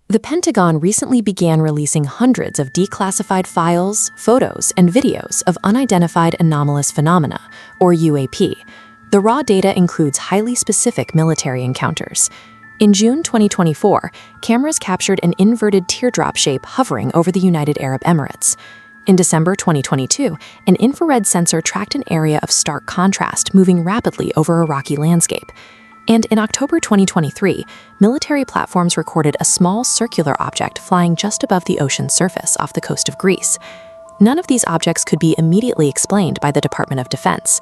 The Pentagon recently began releasing hundreds of declassified files, photos, and videos of unidentified anomalous phenomena, or UAP. The raw data includes highly specific military encounters. In June 2024, cameras captured an inverted teardrop shape hovering over the United Arab Emirates. In December 2022, an infrared sensor tracked an area of stark contrast moving rapidly over a rocky landscape. And in October 2023, military platforms recorded a small circular object flying just above the ocean's surface off the coast of Greece. None of these objects could be immediately explained by the Department of Defense.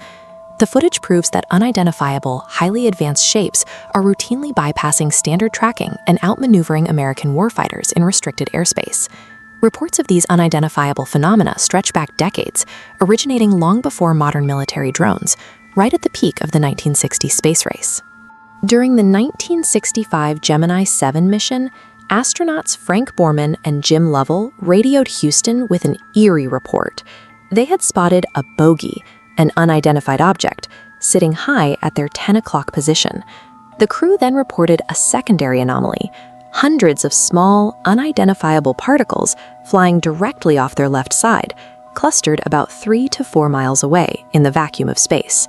The footage proves that unidentifiable, highly advanced shapes are routinely bypassing standard tracking and outmaneuvering American warfighters in restricted airspace. Reports of these unidentifiable phenomena stretch back decades, originating long before modern military drones, right at the peak of the 1960 space race. During the 1965 Gemini 7 mission, astronauts Frank Borman and Jim Lovell radioed Houston with an eerie report. They had spotted a bogey, an unidentified object, sitting high at their 10 o'clock position. The crew then reported a secondary anomaly, hundreds of small, unidentifiable particles flying directly off their left side, clustered about 3 to 4 miles away in the vacuum of space.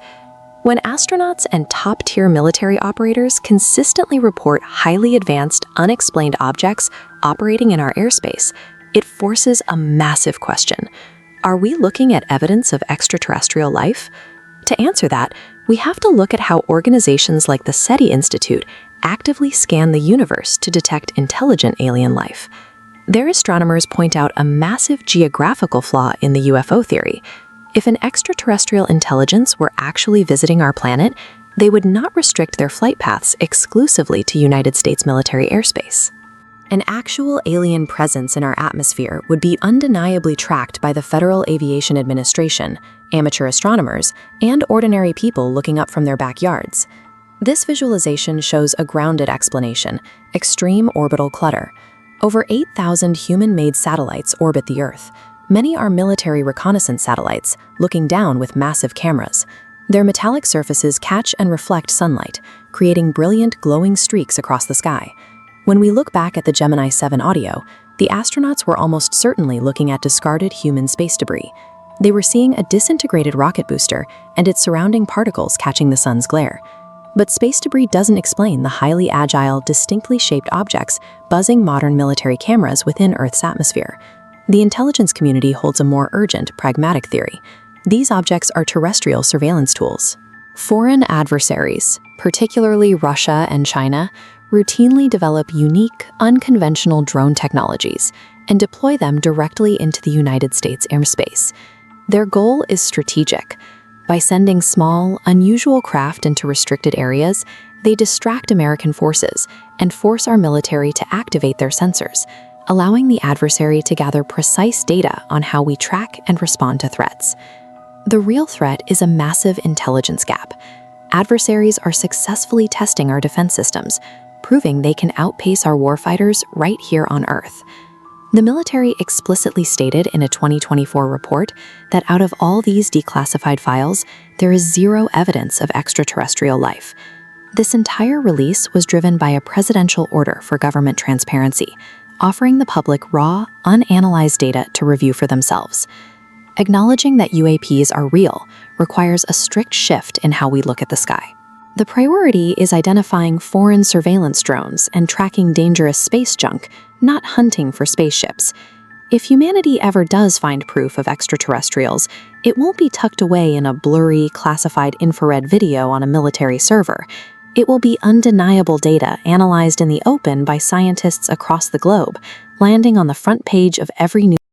When astronauts and top-tier military operators consistently report highly advanced, unexplained objects operating in our airspace, it forces a massive question. Are we looking at evidence of extraterrestrial life? To answer that, we have to look at how organizations like the SETI Institute actively scan the universe to detect intelligent alien life. Their astronomers point out a massive geographical flaw in the UFO theory. If an extraterrestrial intelligence were actually visiting our planet, they would not restrict their flight paths exclusively to United States military airspace. An actual alien presence in our atmosphere would be undeniably tracked by the Federal Aviation Administration, amateur astronomers, and ordinary people looking up from their backyards. This visualization shows a grounded explanation: extreme orbital clutter. Over 8,000 human-made satellites orbit the Earth. Many are military reconnaissance satellites, looking down with massive cameras. Their metallic surfaces catch and reflect sunlight, creating brilliant, glowing streaks across the sky. When we look back at the Gemini 7 audio, the astronauts were almost certainly looking at discarded human space debris. They were seeing a disintegrated rocket booster and its surrounding particles catching the sun's glare. But space debris doesn't explain the highly agile, distinctly shaped objects buzzing modern military cameras within Earth's atmosphere. The intelligence community holds a more urgent, pragmatic theory. These objects are terrestrial surveillance tools. Foreign adversaries, particularly Russia and China, routinely develop unique, unconventional drone technologies and deploy them directly into the United States airspace. Their goal is strategic. By sending small, unusual craft into restricted areas, they distract American forces and force our military to activate their sensors, allowing the adversary to gather precise data on how we track and respond to threats. The real threat is a massive intelligence gap. Adversaries are successfully testing our defense systems, proving they can outpace our warfighters right here on Earth. The military explicitly stated in a 2024 report that out of all these declassified files, there is zero evidence of extraterrestrial life. This entire release was driven by a presidential order for government transparency, offering the public raw, unanalyzed data to review for themselves. Acknowledging that UAPs are real requires a strict shift in how we look at the sky. The priority is identifying foreign surveillance drones and tracking dangerous space junk, not hunting for spaceships. If humanity ever does find proof of extraterrestrials, it won't be tucked away in a blurry, classified infrared video on a military server. It will be undeniable data analyzed in the open by scientists across the globe, landing on the front page of every news